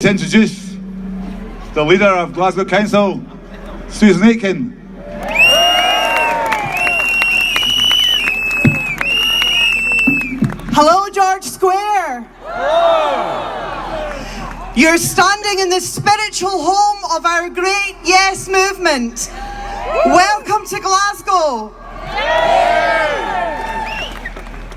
To introduce the leader of Glasgow Council, Susan Aitken. Hello, George Square. You're standing in the spiritual home of our great Yes movement. Welcome to Glasgow.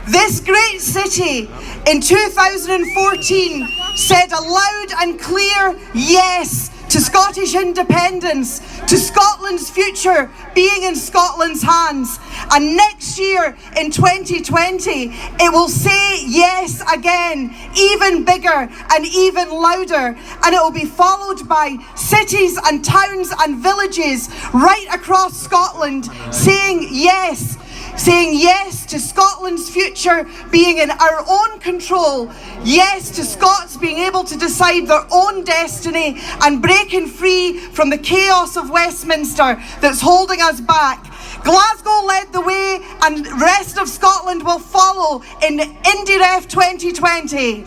This great city in 2014 said a loud and clear yes to Scottish independence, to Scotland's future being in Scotland's hands. And next year, in 2020, it will say yes again, even bigger and even louder. And it will be followed by cities and towns and villages right across Scotland saying yes to Scotland's future being in our own control, yes to Scots being able to decide their own destiny and breaking free from the chaos of Westminster that's holding us back. Glasgow led the way and the rest of Scotland will follow in IndieRef 2020.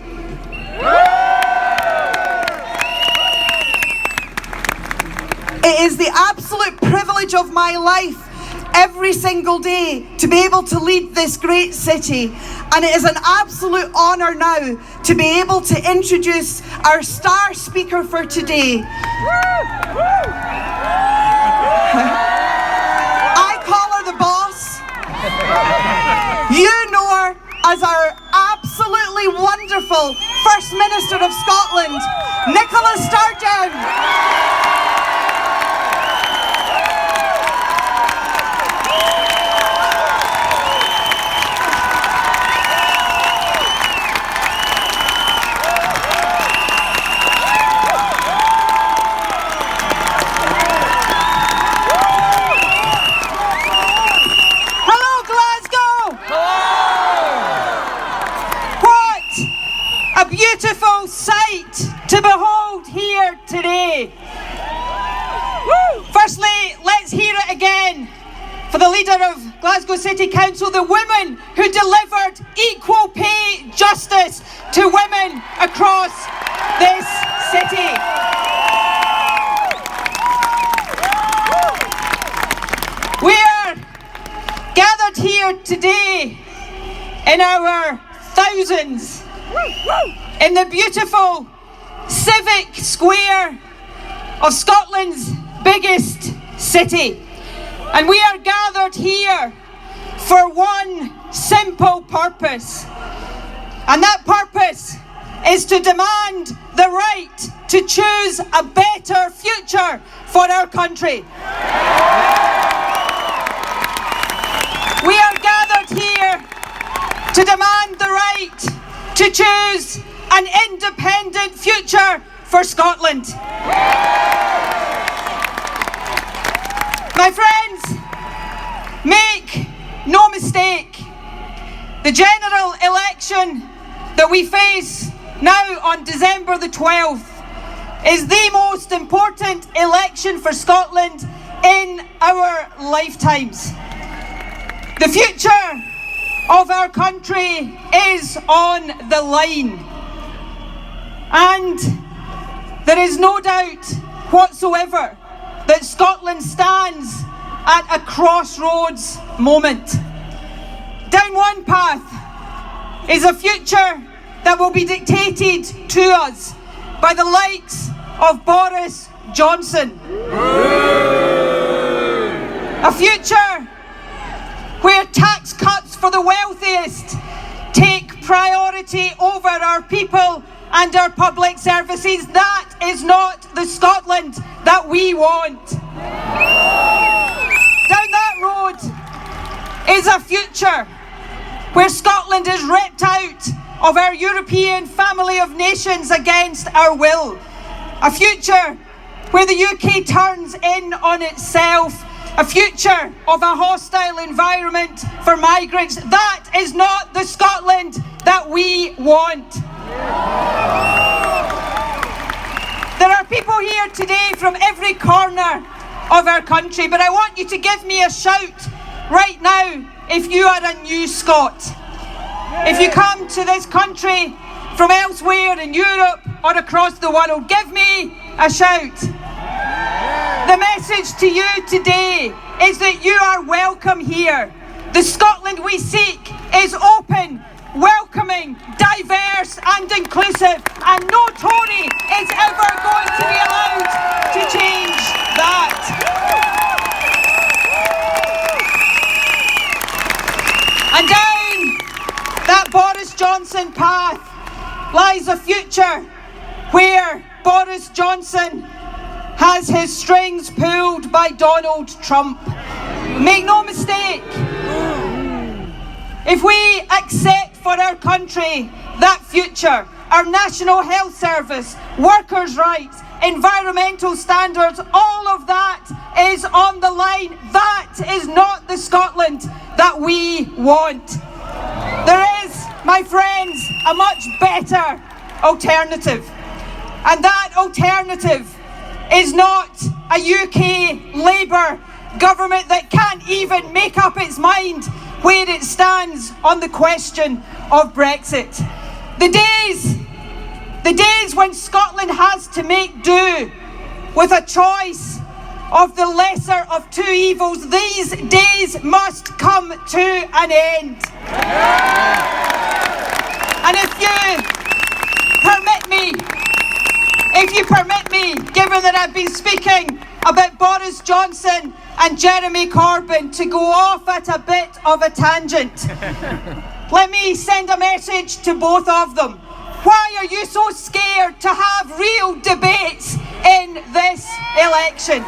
It is the absolute privilege of my life every single day to be able to lead this great city, and it is an absolute honour now to be able to introduce our star speaker for today. I call her the boss. You know her as our absolutely wonderful First Minister of Scotland, Nicola Sturgeon. Beautiful sight to behold here today. Firstly, let's hear it again for the leader of Glasgow City Council, the woman who delivered equal pay justice to women across this city. We are gathered here today in our thousands in the beautiful civic square of Scotland's biggest city. And we are gathered here for one simple purpose. And that purpose is to demand the right to choose a better future for our country. We are gathered here to demand the right to choose an independent future for Scotland. My friends, make no mistake, the general election that we face now on December the 12th is the most important election for Scotland in our lifetimes. The future of our country is on the line, and there is no doubt whatsoever that Scotland stands at a crossroads moment. Down one path is a future that will be dictated to us by the likes of Boris Johnson. A future where tax cuts for the wealthiest take priority over our people and our public services. That is not the Scotland that we want. Down that road is a future where Scotland is ripped out of our European family of nations against our will. A future where the UK turns in on itself. A future of a hostile environment for migrants. That is not the Scotland that we want. There are people here today from every corner of our country, but I want you to give me a shout right now if you are a new Scot. If you come to this country from elsewhere in Europe or across the world, give me a shout. The message to you today is that you are welcome here. The Scotland we seek is open, welcoming, diverse and inclusive, and no Tory is ever going to be allowed to change that. And down that Boris Johnson path lies a future where Boris Johnson has his strings pulled by Donald Trump. Make no mistake, if we accept for our country that future, our National Health Service, workers' rights, environmental standards, all of that is on the line. That is not the Scotland that we want. There is, my friends, a much better alternative. And that alternative is not a UK Labour government that can't even make up its mind where it stands on the question of Brexit. The days when Scotland has to make do with a choice of the lesser of two evils, these days must come to an end. And if you permit me, given that I've been speaking about Boris Johnson and Jeremy Corbyn, to go off at a bit of a tangent, let me send a message to both of them. Why are you so scared to have real debates in this election?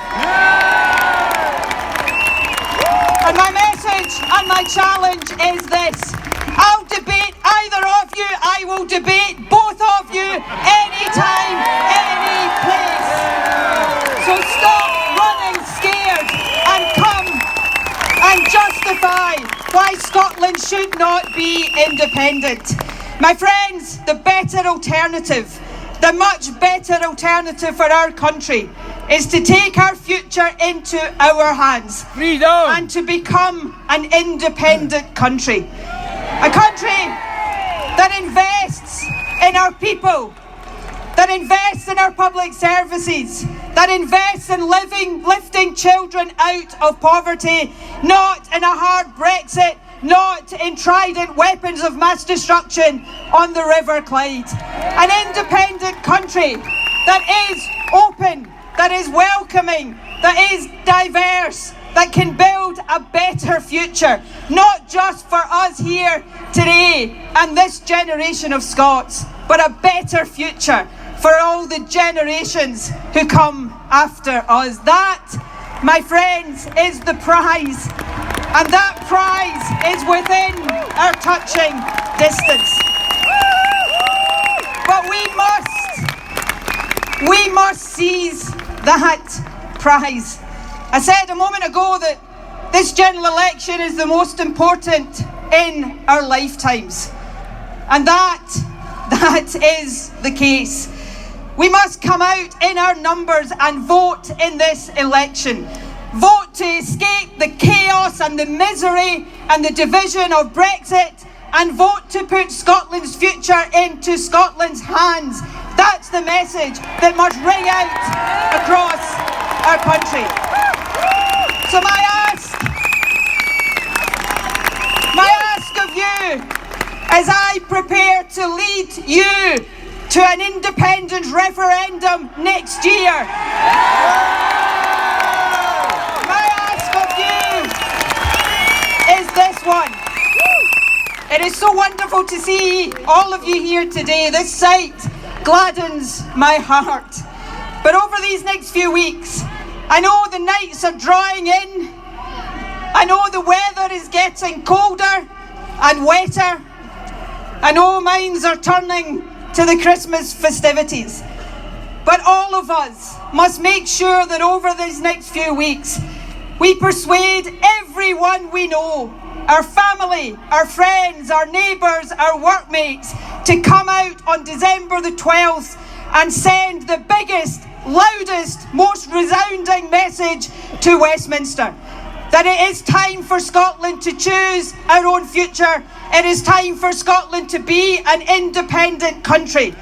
And my message and my challenge is this: I'll debate either of you, I will debate both of you, anytime, any place. So stop running scared and come and justify why Scotland should not be independent. My friends, the better alternative, the much better alternative for our country is to take our future into our hands. Freedom! And to become an independent country. A country that invests in our people, that invests in our public services, that invests in lifting children out of poverty, not in a hard Brexit, not in trident weapons of mass destruction on the River Clyde. An independent country that is open, that is welcoming, that is diverse, that can build a better future, not just for us here today and this generation of Scots, but a better future for all the generations who come after us. That, my friends, is the prize. And that prize is within our touching distance. But we must seize that prize. I said a moment ago that this general election is the most important in our lifetimes. And that is the case. We must come out in our numbers and vote in this election. Vote to escape the chaos and the misery and the division of Brexit, and vote to put Scotland's future into Scotland's hands. That's the message that must ring out across our country. So my ask of you, as I prepare to lead you to an independence referendum next year, is this one. It is so wonderful to see all of you here today. This sight gladdens my heart. But over these next few weeks, I know the nights are drawing in. I know the weather is getting colder and wetter. I know minds are turning to the Christmas festivities. But all of us must make sure that over these next few weeks, we persuade everyone we know, our family, our friends, our neighbours, our workmates, to come out on December the 12th and send the biggest, loudest, most resounding message to Westminster. that it is time for Scotland to choose our own future. It is time for Scotland to be an independent country.